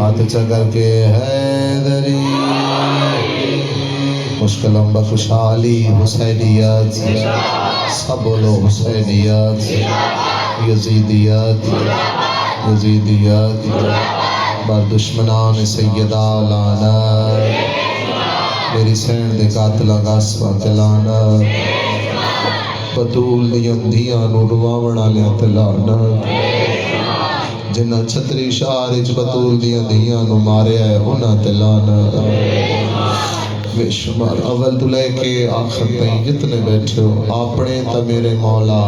ہاتھ چکر کے حیدری مشکلم بخشالی حسینیت سب بولو حسینیت یزیدیت یزیدیت بر دشمنان سیدہ لعنت میری سین دے قاتلاں غاصباں تے لعنت بطول دیاں دھیاں نو رواوݨ والیاں تے لعنت جنہاں چھتری شہر وچ بطول دیاں دھیاں نو ماریا ہے انہاں تے لعنت بے شمار اول تو لے کے آخر تائیں جتنے بیٹھے ہو اپنے تا میرے مولا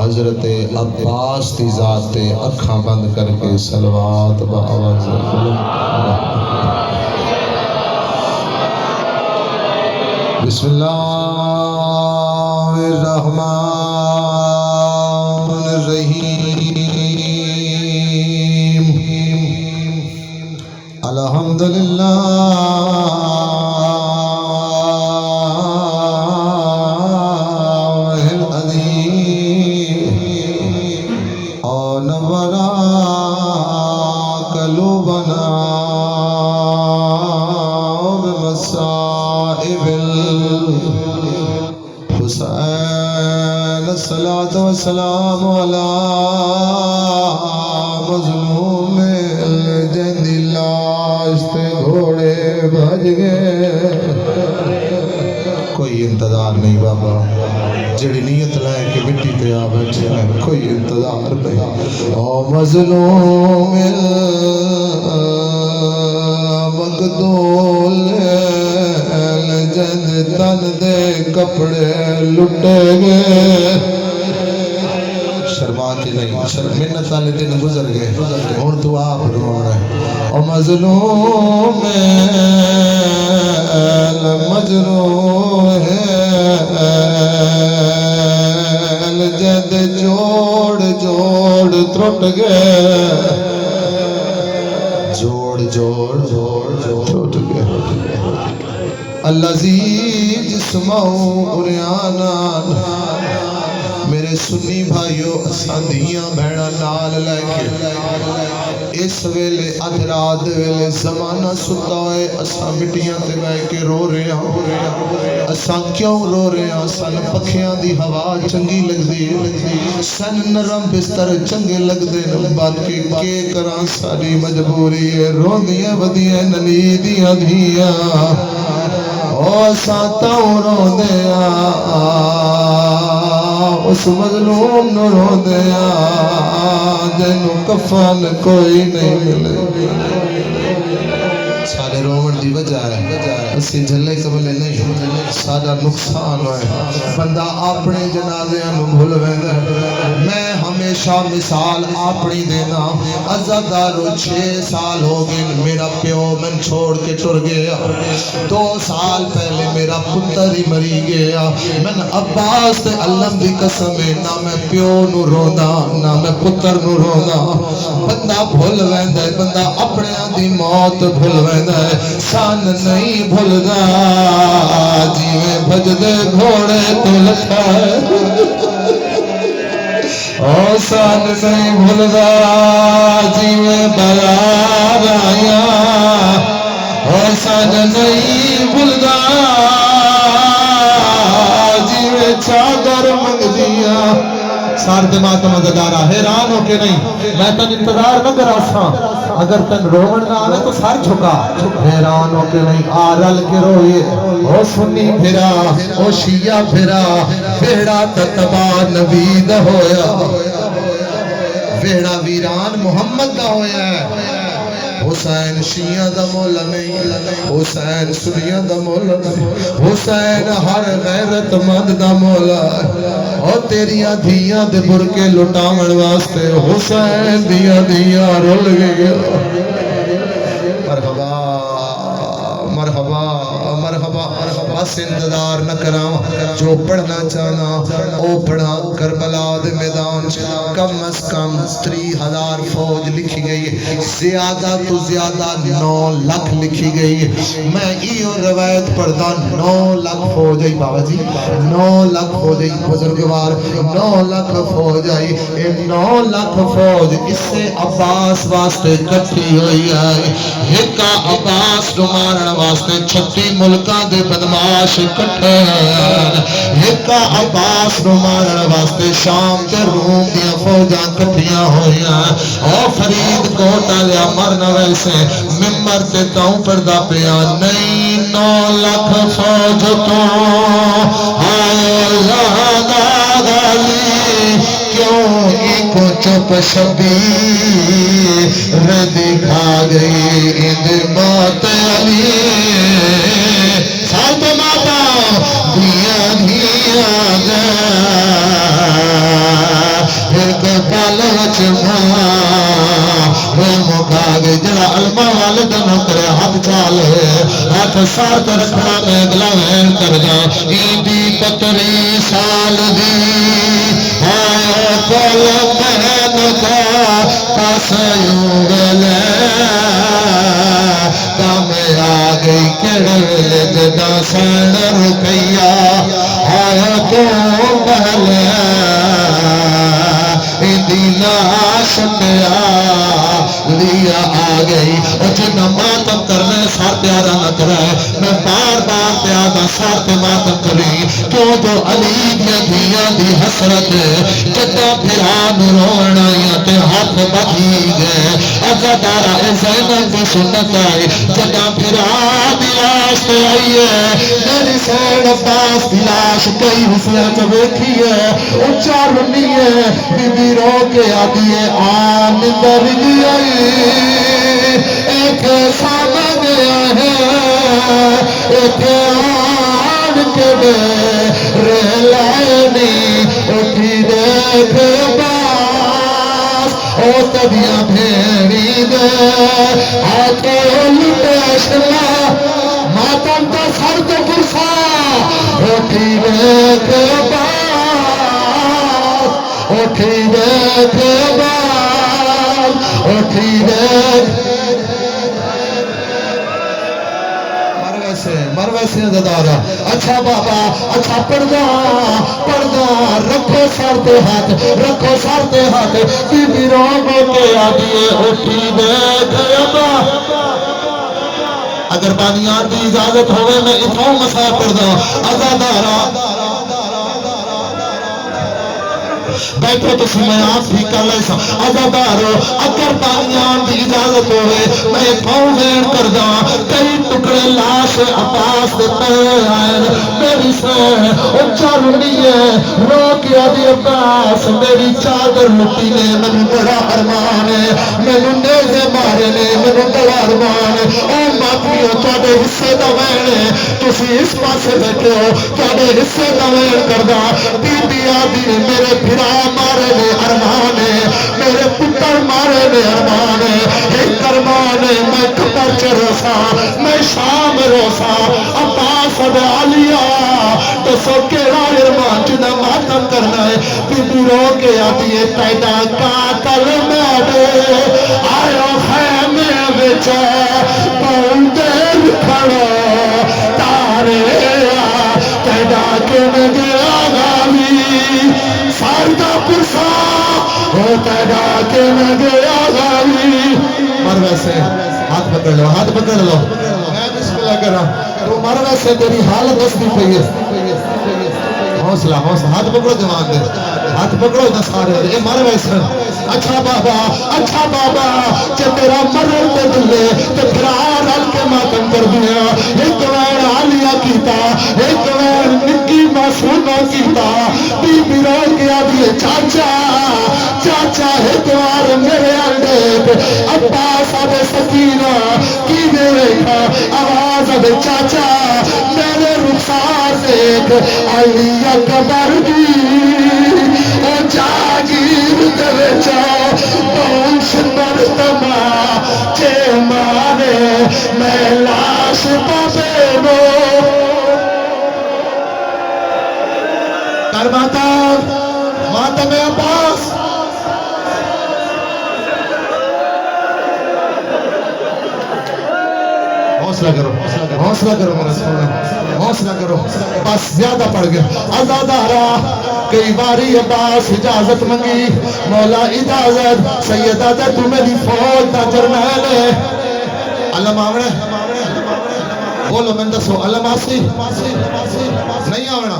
حضرت عباس دی ذات تے اکھاں بند کر کے صلوات با آواز بسم اللہ الرحمن الرحیم الحمدللہ السلام علی مظلوم الجند لاش تے گھوڑے بھج گئے کوئی انتظار نہیں بابا جڑی نیت لائے کہ مٹی تے آ بیٹھے ہیں کوئی انتظار نہیں او مظلوم مقتول الجند تن دے کپڑے لٹے گئے شرماتی نہیں منت والے دن گزر گئے اور تو آپ رونا ہے او مظلوم مجروح الجد جوڑ جوڑ ترٹ گئے جوڑ جوڑ جوڑ ترٹ گئے اللذی جسمہو اریانا میرے سنی بھائیو سندھیاں بھیڑا نال لے کے اس ویلے ادھرات ویلے زمانہ ستا ہوئے اساں مٹیاں تے بے کے رو رہے ہیں اساں کیوں رو رہے ہیں سن پکھیاں دی ہوا چنگی لگ دی سن نرم بستر چنگے لگ دے بات کے کران ساری مجبوری ہے رو دیاں ودیاں نلی دیاں دھیاں او ساتاں رو دیاں اس مظلوم نو رو دیا جنو کفن کوئی نہیں ملے سارے رومن دی وجہ ہے اسی جھلے قبلے نہیں سارا نقصان ہوئے بندہ اپنے جنازیاں نو بھول ویندا میں ہمیشہ مثال اپنی دینا عزادارو 6 سال ہو گئے میرا پیو من چھوڑ کے ٹر گیا 2 سال پہلے میرا پتر ہی مری گیا من عباس تے علم دی قسم نہ میں پیو نو روندا نہ میں پتر نو روندا بندہ بھول ویندا بندہ اپنے دی موت بھول ویندا سان نہیں بھولدا جیویں بھجدے گھوڑے تو لکھا او سان نہیں بھولدا جیویں بلار آیا او سان نہیں بھولدا جیویں چادر منگ دیا سار دماغ مزدارا حیران ہو کے نہیں میں تن انتظار نہ کرا سا اگر تن رومن نہ آوے تو سار جھکا حیران ہو کے نہیں آرل کے روئے او سنی بھرا او شیعہ بھرا بھیڑا تتبا نبید ہویا بھیڑا ویران محمد دا ہویا ہے حسین شیعہ دا مولا نہیں حسین سنیہ دا مولا نہیں حسین ہر غیرت مند دا مولا اور تیریاں دھیاں دے برکے لٹاون واسطے حسین دھیاں رول گیا مرحبا مرحبا مرحبا بس انتظار نہ کراں جو پڑھنا چاہنا او پڑھا کربلا دے میدان کم از کم 30,000 فوج لکھی گئی زیادہ تو زیادہ 9 لاکھ لکھی گئی میں ایو روایت پڑھدا 9 لاکھ فوج آئی بابا جی 9 لاکھ فوج آئی بزرگوار 9 لاکھ فوج آئی 9 لاکھ فوج اس سے عباس واسطے کٹھی ہوئی ہے ہکا عباس نو مارن واسطے 36 ملکاں دے بدماش کٹھے ہیں ہکا عباس نو مارن واسطے شام تے روم دیاں فوجاں کٹھیاں ہوئی ہیں او فرید کوٹ والیا مرنا ویسے ممبر تے تاؤں پڑدا پیا نہیں 9 لاکھ فوج تو آئے اللہ دا غالی کیوں ایک چپ شبیر دکھا گئی اند بات علی سال تو ماتا دیا دیا ایک پل مکا گئی جڑا علماء والدن کرے ہاتھ چالے ہاتھ ساتھ رکھنا میں گلاوین کر جا ایدی پتری سال دی آیا کل مہن کا پاسیوں گلے کام آگئی کڑل جدا سن رکیا آیا تو پہلے لاش لیا آ گئی جن ماتم کرنے سار پیارا نہ کرے میں بار بار پیارا سار پہ ماتم کری کیوں تو علی دیا دیا دی حسرت جدہ پھران رونا یا تے ہاتھ بکی گئے عزادارہ زینب کی سنت آئی جدہ پھران دی لاش پہ آئیے میری سین عباس دی لاش کئی حسنت بیٹھی ہے اچھا رنی ہے بی بی رو کے آدھی آن در گئی ایک سامنے ہے ایک آن کے ریلائنی اٹھی دیکھ باس او تبیاں بھیڑی دے آتے لٹیشنا ماتم تا سر تو پرسا اٹھی دیکھ باس اٹھی دیکھ بال اٹھی دیکھ مر ویسے ددارا اچھا بابا اچھا پردہ رکھو سر تے ہاتھ رکھو سر تے ہاتھ بی بی رومو کے آدھیے اٹھی دیکھ اگر بانیان کی اجازت ہوئے میں اتھوں مسا پردہ ازادارا بیٹھو تو میں آپ بھی کر لے سا عزادارو اگر بانیان دی اجازت ہوئے میں پاؤں وین کر دا کئی ٹکڑے لاش عباس دے پہے آئے میری سے اچھا رنی ہے رو کیا دی عباس میری چادر مٹی نے میں بڑا ارمان ہے میں نیزے مارے نے میں بڑا ارمان ہے او ماتمیوں توڑے حصے دا وین ہے تسی اس پاسے بیٹھے ہو توڑے حصے دا وین کر دا بی بی آدھی میرے پھرا مارے نے ارمان ہے میرے پتر مارے نے ارمان ہے ایک ارمان ہے میں کپر چروسا میں شام روسا عباس علیہ تو سو کیڑا ارمان جنہ ماتم کرنا ہے بی بی رو کے آتی ہے پیدا قاتل میرے آئے خیمے بچے بندر کھڑو تارے پیدا کے میں گیا غالی ساردا پرسا ہوتا گا کہ میں گیا غالی مر ویسے ہاتھ پکڑ لو میں بسم اللہ کر رہا تو مر ویسے تیری حالت دستی پئی ہے حوصلہ ہاتھ پکڑو جوان دے ہاتھ پکڑو نہ سارے اے مر ویسے اچھا بابا کہ تیرا مرن دے دلے تے پھر رل کے ماتم کر دیا ایک وین عالیہ کیتا ایک وین نکی معصومہ کیتا بی بی رو گیا دیے چاچا ایک وار میرے انڈے عباس آدھے سکینہ کی دے رکھا آواز آدھے چاچا میرے رخسار دیکھ علی اکبر دی او جاگیر دے چاہ بونس مرتبہ چے مارے میں لاش پاسے نو اور ماتم عباس حوصلہ کرو میرا سونا، حوصلہ کرو، بس زیادہ پڑ گیا۔ عزادارا کئی باری عباس اجازت منگی، مولا اجازت، سیدہ تے تو میری فوج دا جرنیل ہے، علم آونا بولو میں دسو، علم آسی نہیں آونا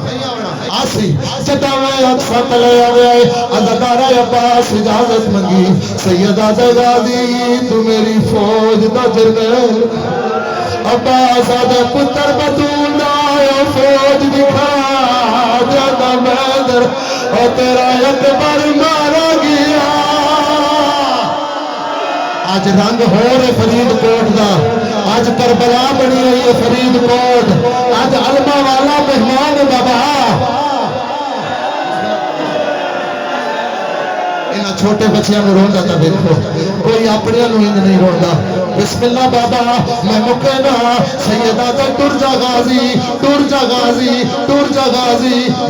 آسی، جدا میں اکسا تلے آوے، عزادارا عباس اجازت منگی، سیدہ تے غازی تو میری فوج دا جرنیل، عباس آدھے پتر بطول دایا فوج دکھا جانا میدر اور تیرا اکبر مارا گیا۔ آج رنگ ہو رہے فرید کوٹ دا، آج کربلا بنی ہوئی ہے فرید کوٹ، آج علمہ والا مہمان بابا۔ انہاں چھوٹے بچیاں میں روندا تھا دیکھو، کوئی اپنے انہیں نہیں روندا۔ بسم اللہ بابا میں مکینا سیدہ تے ٹر جا غازی،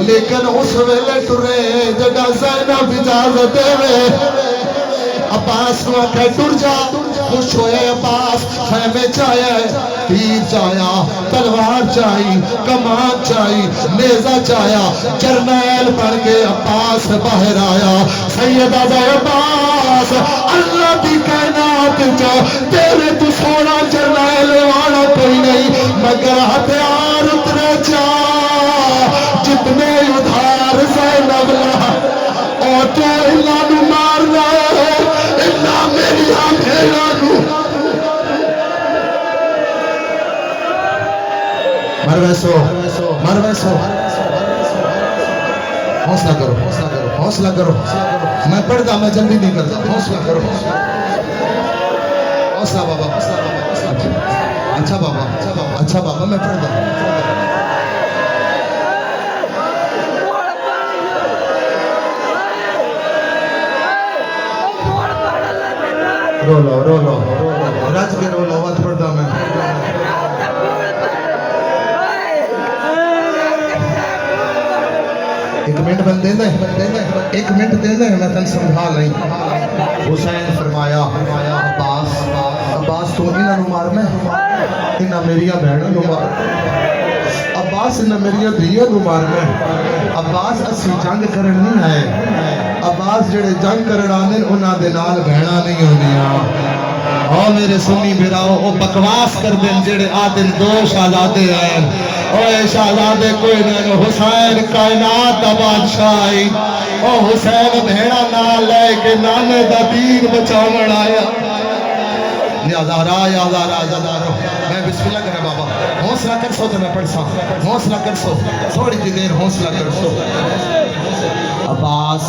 لیکن اس ویلے ٹرے جڑا زینب اجازت دے، عباس نو آکھے ٹر جا، خوش ہوئے عباس، خیمے چایا تیر چایا، تلوار چائی، کمان چائی، نیزہ چایا، جرنیل بن کے عباس باہر آیا۔ سیدہ دے عباس اللہ دی کائنات جو تیرے تو سونا جرنیل وانا کوئی نہیں، مگر ہتھیار اترے جا جتنے ادھار زینب لا، اور تو اللہ نو مارنا ہے، اللہ میری آنکھیں نو مر ویسو حوصلہ کرو، میں پڑھتا میں جلدی نہیں کرتا، حوصلہ کرو، حوصلہ بابا، اچھا بابا میں پڑھتا رو لو رج کے رو لو، وقت پڑھتا میں۔ ایک منٹ بندے دے، ایک منٹ دے دے، میں تن سمجھا نہیں۔ حسین فرمایا عباس تو انہاں نو مار، میں انہاں میریاں بہناں نو مار، عباس انہاں میریاں دھیاں نو مار، میں عباس اسی جنگ کرن نہیں آئے، عباس جڑے جنگ کرن آندے انہاں دے نال بہناں نہیں ہوندیاں۔ او میرے سنی بھراؤ، او بکواس کر دیں جڑے آدن دو شہزادے ہیں، اوے شہزادے کوئی نہیں، حسین کائنات دا بادشاہی، او حسین بھیڑا نہ لے کے نانے دا دین بچاون آیا۔ یادارا میں بسم اللہ کرے بابا، حوصلہ کر سو تو میں پڑھ سا، حوصلہ کر سو، تھوڑی جی دیر حوصلہ کر سو۔ عباس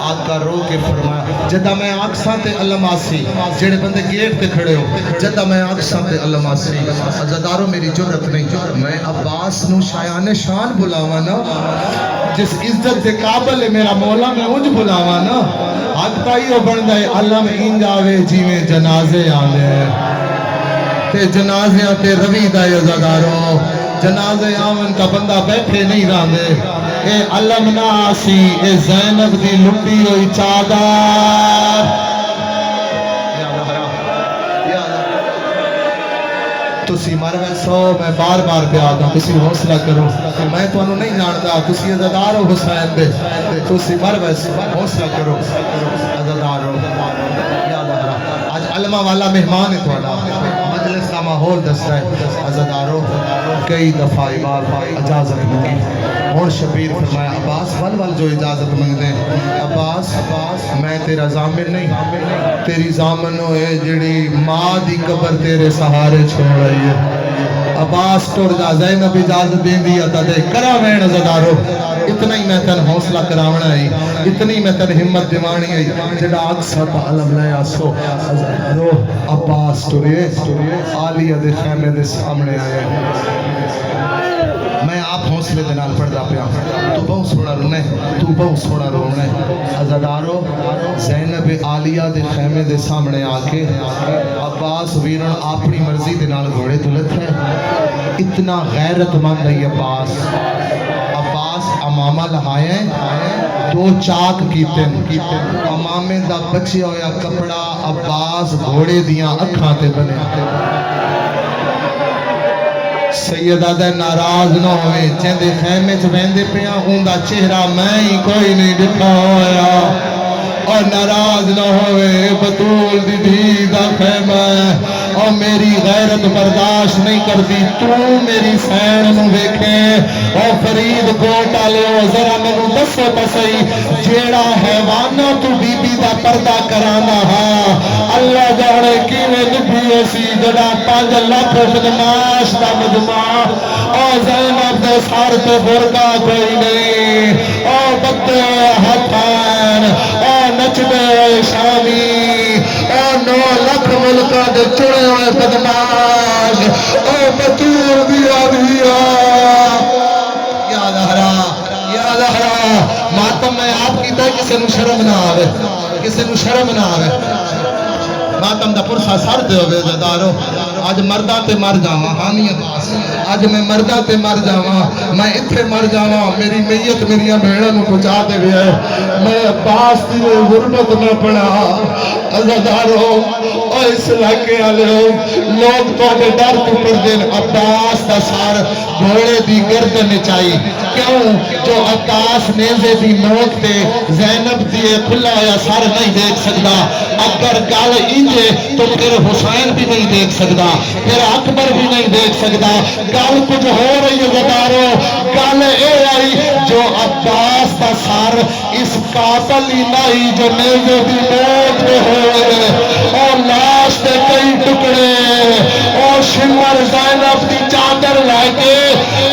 آقا رو کے فرمایا، جدہ میں آکساں تے علم آسی، جڑے بندے گیٹ تے کھڑے ہو، جدہ میں آکساں تے علم آسی، عزادارو میری جرت نہیں، میں عباس نو شایان شان بلاوانا، جس عزت دے قابل ہے میرا مولا میں انج بلاوانا، حق تائیو بندہ علم انج آوے جیویں جنازے آنے، تے جنازے آتے روی دا عزادارو، جنازے آمن کا بندہ بیٹھے نہیں راندے، اے علم ناسی، اے زینب دی لٹی ہوئی چادر، تسی مر ویسو، میں بار بار پہ آتا ہوں، تسی حوصلہ کرو، میں تو انہوں نہیں جانتا، تسی عزادار ہو حسین دے، تسی مر ویسو، حوصلہ کرو، عزادار ہو، یاد آرہا، آج علمہ والا مہمان ہے توڑا، مجلس کا ماحول دستا ہے، عزادار ہو، کئی دفعہ اجازت مانگی، اور شبیر فرمایا عباس ول جو اجازت مانگ دیں، عباس میں تیرا ضامن نہیں، تیری ضامن ہوئے جڑی ماں دی قبر تیرے سہارے چھوڑ رہی ہے، عباس ٹر جا، زینب اجازت دیں دی عطا دے، کرا میں عزادارو، اتنا ہی میں تن حوصلہ کراونا ہے، اتنی میں تن ہمت دیوانی ہے، جڑا اکسا تا علم لے آسو، عزادارو عباس ٹرے، آلیہ دے خیمے دے سامنے آئے، میں آپ حوصلے دنال پڑھ دا پیا، تو بہت سونا رونے، عزادارو زینب عالیہ دے خیمے دے سامنے آکے عباس ویرن اپنی مرضی دنال گھوڑے دلت ہے، اتنا غیرت مند ہے عباس امامہ لہایا دو چاک کیتے امامے دا بچیا ہویا کپڑا عباس گھوڑے دیاں اکھاں تے بنے سیدہ دے ناراض نہ ہوئے چندے خیمے چ ویندے پیاں اوندا چہرہ میں ہی کوئی نہیں دکھا ہویا اور ناراض نہ ہوئے بطول دی دھی دا خیمہ اور میری غیرت برداشت نہیں کرتی تو میری سین نو دیکھے اور فرید کوٹا لے ذرا مینوں دسو پسئی جیڑا حیوانہ تو بی بی دا پردہ کرانا ہاں اللہ جانے کیویں نبھی اسی جڑا 5 لاکھ بدماش دا مجمع اور زینب دے سر تے برقع کوئی نہیں اور بدے ہتھان اور نچدے شامی اور 9 لاکھ ملکہ دے چڑے ہوئے بدماش اور بطور دیا دیا یا زہرا ماتم میں آپ کی تا کسے نو شرم نہ آوے کسے نو شرم نہ آوے ماتم دا پرسا سر دے ہوئے زدارو آج مردہ تے مر جاواں ہانی عباس آج میں مردہ تے مر جاواں میں اتھے مر جاواں میری میت میریاں بھیڑوں کو پہنچا دے گئے میں عباس دی غربت نہ پڑا عزادارو اور اس علاقے والے لوگ تو آگے ڈر تو پر دین عباس دا سار گھوڑے دی گردن چائی کیوں جو عباس نیزے دی نوک تے زینب دی کھلا یا سار نہیں دیکھ سکتا اگر گال انجے تو پھر حسین بھی نہیں دیکھ سکتا پھر اکبر بھی نہیں دیکھ سکتا گال کچھ ہو رہی ہے زدارو گال اے آئی جو عباس دا سار اس قاتل الہی جو نیزے دی نوک تے ہوئے اور لاش دے کئی ٹکڑے اور شمر زینب دی چادر لائے کے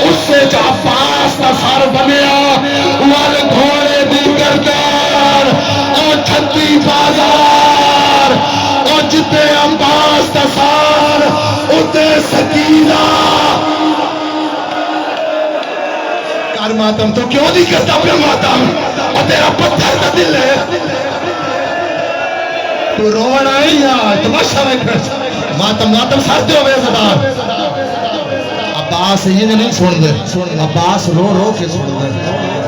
اس سے جو عباس دا سر بنیا وال گھوڑے دی گردان اور چھتی بازار اور جتے عباس دا سر اتے سکینہ کار ماتم تو کیوں نہیں کرتا پہ ماتم اور تیرا پتھر دا دل ہے تو روڑ آئی یا تماشا میں کر ماتم سر دے ہوئے زدار عباس یہ نہیں سن دے عباس رو کے سن دے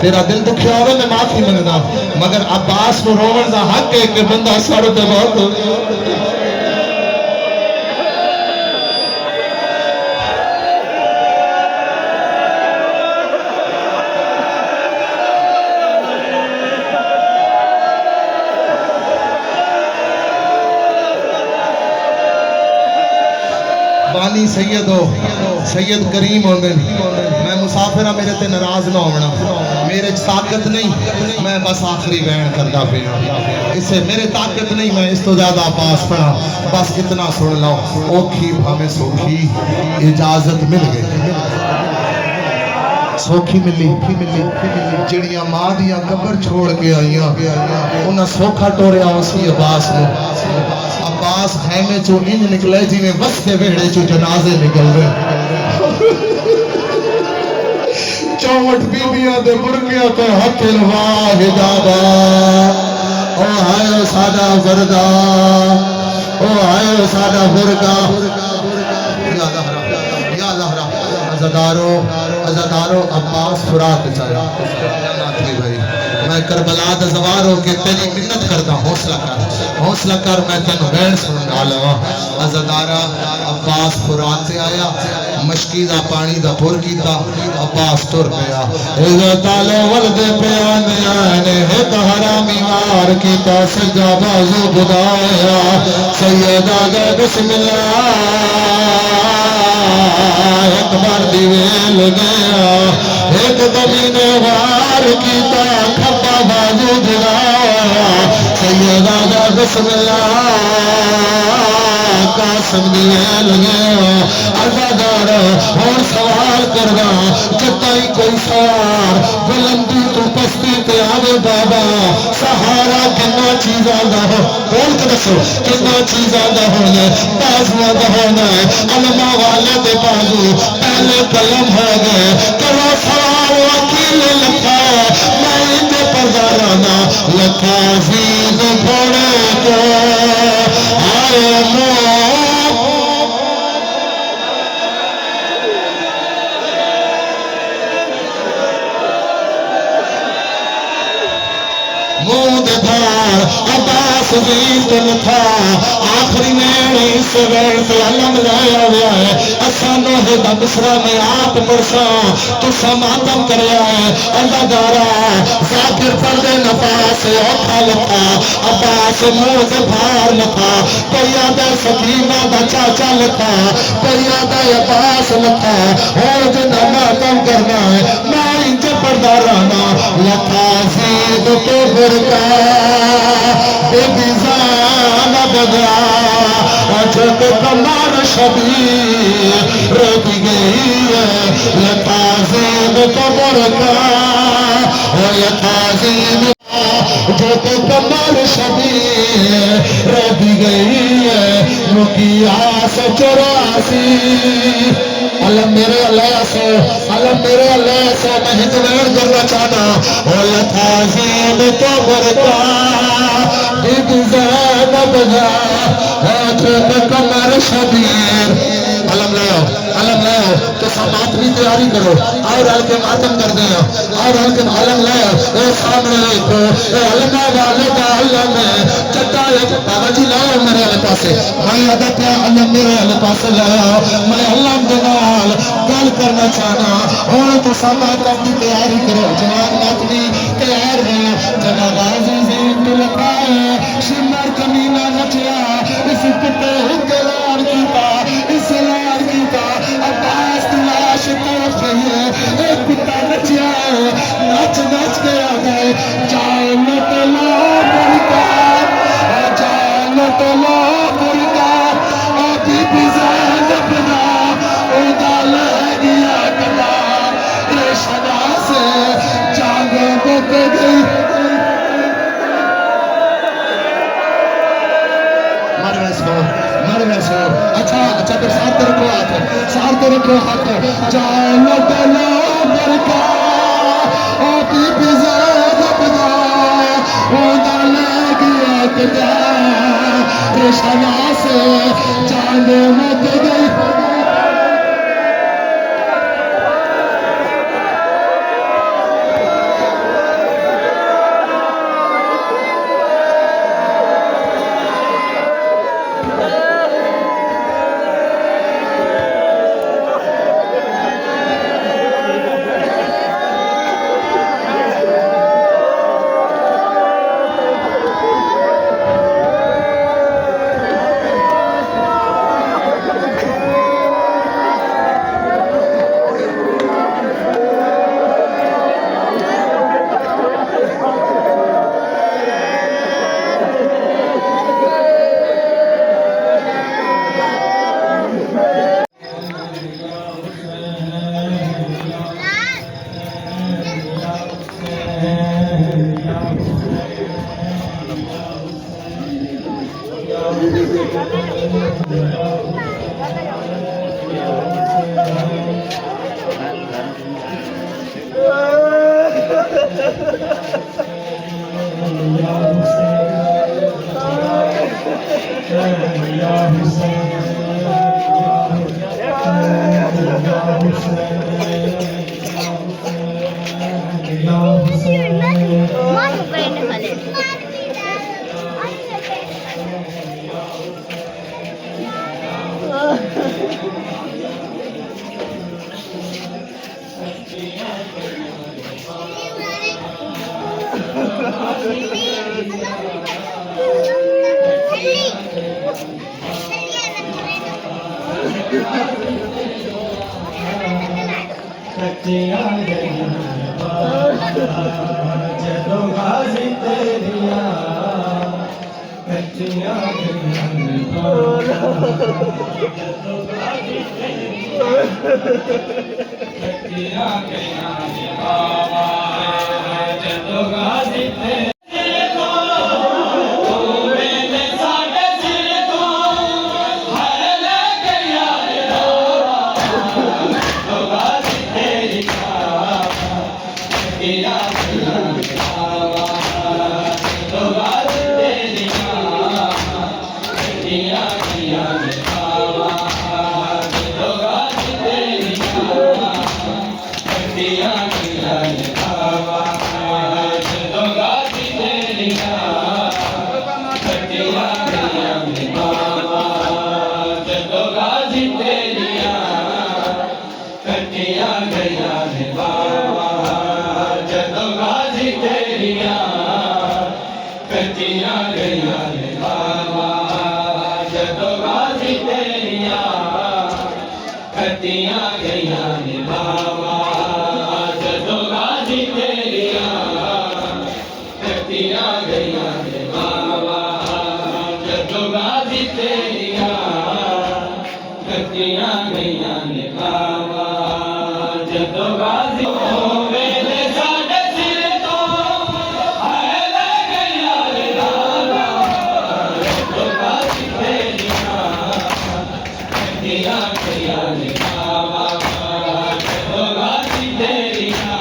تیرا دل دکھیا ہوئے میں معافی منگنا مگر عباس کو روڑ دا حق ہے کہ بندہ سر دے بہت بانی سید ہو سید کریم ہوں میں مسافرہ میرے تے ناراض نہ ہونا میرے طاقت نہیں میں بس آخری وین کردہ پہ اسے میرے طاقت نہیں میں اس تو زیادہ پاس پڑھا بس اتنا سن لو اوکھی ہمیں سوکھی اجازت مل گئی سوکھی ملی جڑیاں ماں دیاں قبر چھوڑ کے آئیاں انہاں سوکھا ٹوریا اسی عباس نے عباس خیمے چو انج نکلے جی میں وستے ویڑے چو جنازے نکل رہے چوٹ بیبیاں دے برکیاں تے ہتھ لوا حجابا او آئے سادہ وردہ او آئے سادہ برکہ یا زہرہ عزادارو عباس فرات چاہیا ناتوی بھائی میں کربلا دا زوار ہو کے تیری منت کرتا حوصلہ کر میں تینو بین سن ڈالا عزادارہ عباس فرات سے آیا مشکی دا پانی دا پور کیتا عباس تر پیا عزتالو ولد پیانے آنے ایک حرامی مار کیتا سجا بازو بدایا سیدہ دے بسم اللہ ایک بار دیویل گیا ایک زمینے وار کیتا کھپا بازو جلایا سیدہ دا بسم اللہ قاسم دیویل گیا عزادار اور سوال کرنا جتائی کوئی سوار بلندی تو پستی تے آوے بابا سہارا کنا چیزاں دا ہو بول کے دسو کنا چیزاں دا ہونا بازوہ دا ہونا علماء والے دے بازو پہلے قلم ہو گئے کرو سوال وکیل لکھا میں اندے پردارانا لکھا عزیز پڑے کو آئے تن تھا آخری میں اس ویل سے علم لایا ہوا ہے اسانو ہے دا مصرہ میں آپ پرسا تو سماتم کریا ہے اللہ دارا ذاکر پردے نفاس اوکھا لکھا عباس موز بھار لکھا پیادہ سکینہ دا چاچا لکھا پیادہ عباس لکھا اور جنہ ماتم کرنا ہے میں انجے پردارانا لکھا زید تو برکا بے بیزان بدا جب کمار شبیر رب گئی ہے لتازید تو برکا لتازید جب کمار شبیر رب گئی ہے مکیاس چراسی علم میرے اللہ سے علم میرے اللہ سے میں ہدویر کرنا چاہتا لتازید تو برکا زینب جا جب کمر شبیر علم لے آؤ تو سماعت بھی تیاری کرو اور ہلکے ماتم کر دیں اور ہلکے علم لے آؤ اے سامنے دیکھو اے علمہ والے کا علم ہے چٹا ایک بابا جی لے آؤ میرے علم پاسے میں عدد ہے علم میرے علم پاسے لے آؤ میں علم دنال گل کرنا چاہنا اور تو سماعت اپنی تیاری کرو جوان ماتمی تیار ہے جناب غازی زین تو لکھائے شمر کمینہ نچیا اس کتے گلار کیتا اس لار کیتا عباس تلاش طرف ہے ایک کتا نچیا نچ نچ کے آگئے جائے لٹلا برکات جائے لٹلا برکات ابھی بھی زینب نا ادا لہنیا کتا یہ شدا سے جاگے بک گئی اچھا پھر ساتھ رکھو ہاتھ جائے لٹلا برکا او بی بی زینب دا ادا لہنیا کتا یہ شدا سے جاگے بک گئی کٹیاں گئیاں نے بابا جدو غازی تیریاں کٹیاں گئیاں نے بابا جدو غازی تیریاں کٹیاں گئیاں نے بابا جدو غازی ویلے ساڈے سر تو ہے لے گئیاں نے بابا جدو غازی تیریاں کٹیاں گئیاں نے بابا جدو غازی تیریاں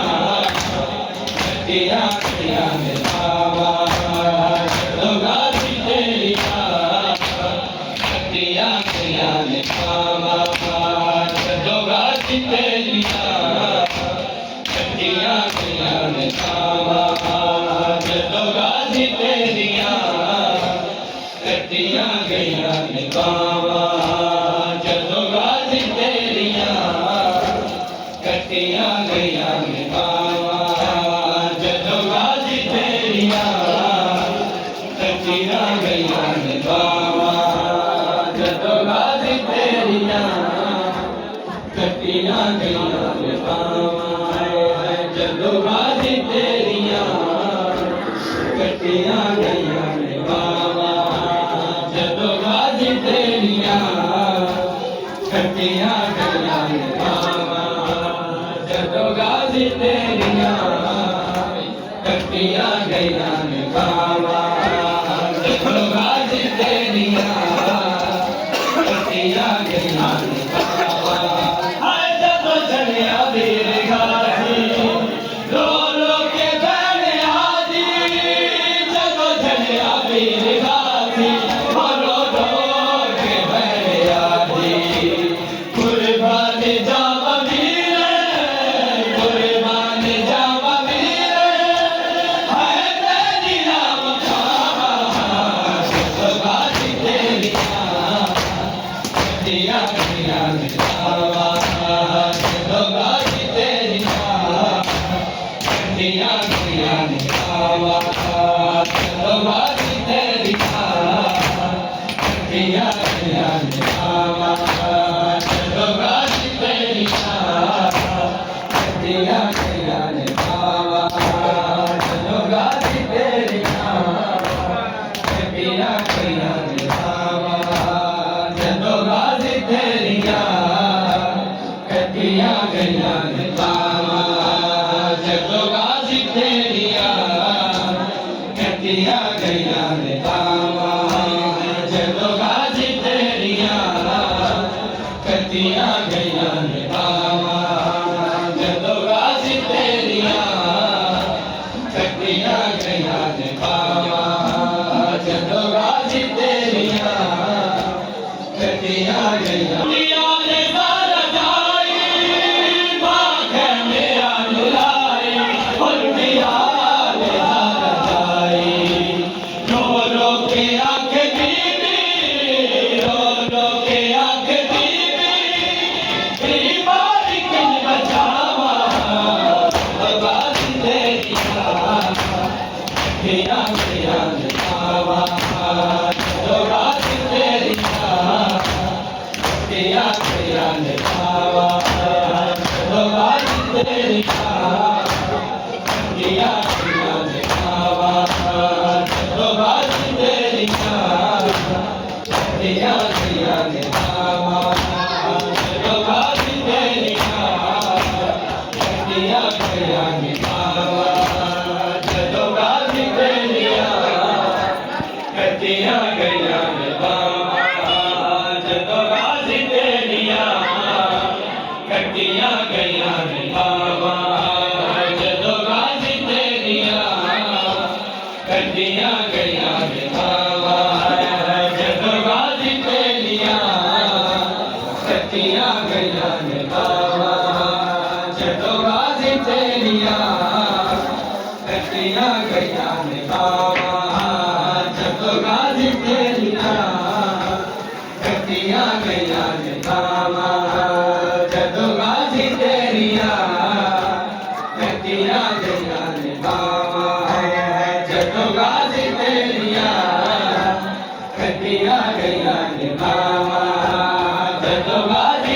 کٹیاں گئیاں نے بابا جدو غازی تیریاں کٹیاں گئیاں نے بابا جدو غازی تیریاں کٹیاں گئیاں نے بابا جدو غازی تیریاں کٹیاں گئیاں نے بابا جدو غازی تیریاں کٹیاں گئیاں نے بابا جدو غازی تیریاں کٹیاں گئیاں نے بابا جدو غازی تیریاں کٹیاں گئیاں نے بابا جدو غازی تیریاں کٹیاں گئیاں نے بابا جدو غازی تیریاں کٹیاں گئیاں نے بابا جدو غازی تیریاں کٹیاں گئیاں نے بابا جدو غازی تیریاں کٹیاں گئیاں نے بابا ہائے جدو چلیا ویر غازی رو رو کے بہنے حاجی جدو چلیا ویر غازی رو رو کے بہنے حاجی قربان جاواں ویرے قربان جاواں ویرے ہائے تیری نام کھاواں جدو غازی تیریاں کٹیاں گئیاں نے بابا جدو غازی تیریاں کٹیاں گئیاں نے بابا جدو غازی تیریاں کٹیاں گئیاں نے بابا جدو غازی تیریاں کٹیاں گئیاں نے بابا جدو غازی تیریاں کٹیاں گئیاں نے بابا جدو غازی تیریاں کٹیاں گئیاں نے بابا جدو غازی تیریاں کٹیاں گئیاں نے بابا جدو غازی تیریاں کٹیاں گئیاں نے بابا جدو غازی تیریاں کٹیاں گئیاں نے بابا جدو غازی تیریاں کٹیاں گئیاں نے سارا جائی ماں ہے میرا نلائی الٹیا نے سارا جائی رو رو کے آنکھ بی بی رو رو کے آنکھ بی بی بیماری کن بچاواں غازی تیریاں کٹیاں گئیاں نے بابا جدو غازی تیریاں کٹیاں گئیاں نے بابا جدو غازی تیریاں کٹیاں گئیاں نے بابا جدو غازی تیریاں کٹیاں گئیاں نے بابا جدو غازی تیریاں کٹیاں گئیاں نے بابا جدو غازی تیریاں کٹیاں گئیاں نے بابا جدو غازی تیریاں کٹیاں گئیاں نے بابا جدو غازی تیریاں کٹیاں گئیاں نے بابا جدو غازی تیریاں کٹیاں گئیاں نے بابا جدو غازی تیریاں کٹیاں گئیاں نے بابا جدو غازی تیریاں کٹیاں گئیاں نے بابا جدو غازی تیریاں کٹیاں گئیاں نے بابا جدو غازی تیریاں کٹیاں گئیاں نے بابا جدو غازی